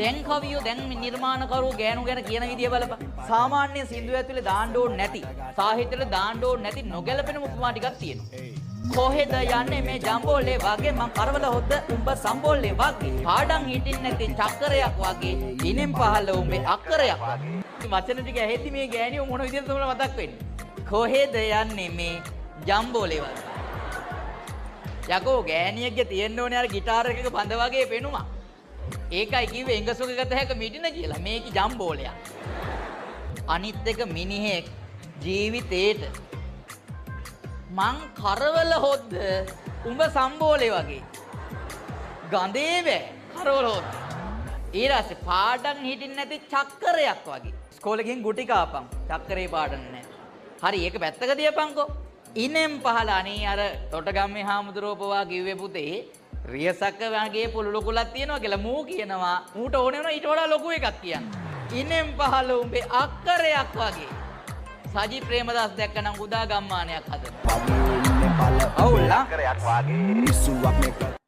දැන් කවියෝ දැන් නිර්මාණකරුවෝ ගෑනු ගැන කියන විදිය බලපන්. සාමාන්‍ය සින්දුව ඇතුලේ දාන්න ඕනේ නැති, සාහිත්‍යවල දාන්න ඕනේ නැති නොගැලපෙන උපමා ටිකක් තියෙනවා. කොහෙද යන්නේ මේ ජම්බෝලේ වගේ මං කරවල හොද්ද උඹ සම්බෝලේ වගේ. පාඩම් හිටින් නැති චක්‍රයක් වගේ, දිනෙන් පහළ උඹේ අක්කරයක් වගේ. වචන ටික ඇහෙද්දි මේ ගෑනියෝ මොන විදියටද තමයි මතක් වෙන්නේ. කොහෙද යන්නේ මේ ජම්බෝලේ වගේ. යකෝ ගෑණියෙක්ගේ තියෙන්න ඕනේ අර গিitar එකක බඳ වගේ පෙනුමක්. ඒකයි කිව්වේ එංගසුක ගත හැක මිටින කියලා. මේක ජම්බෝලයක්. අනිත් එක මිනිහෙක් ජීවිතේට මං කරවල හොද්ද උඹ සම්බෝලේ වගේ. ගඳේ බෑ කරවල හොද්ද. ඊරාසේ පාඩම් හිටින් නැති චක්‍රයක් වගේ. ඉස්කෝලේ ගිහින් ගුටි කාපම්. චක්‍රේ පාඩම් නැහැ. හරි ඒක පැත්තක තියපන්කෝ. ඉනෙන් පහළ අනේ අර තොටගම්මේ හාමුදුරුවෝ කිව්වේ පුතේ රියසක වගේ පුළු ලොකුලක් තියෙනවා කියලා මූ කියනවා. මූට ඕනේ වුණා ඊට වඩා ලොකු එකක් කියන්න. ඉනෙන් පහළ උඹේ අක්කරයක් වගේ. සජි ප්‍රේමදාස් දැක්කනම් උදා ගම්මානයක් හදන. අවුල්ලා අක්කරයක් වගේ.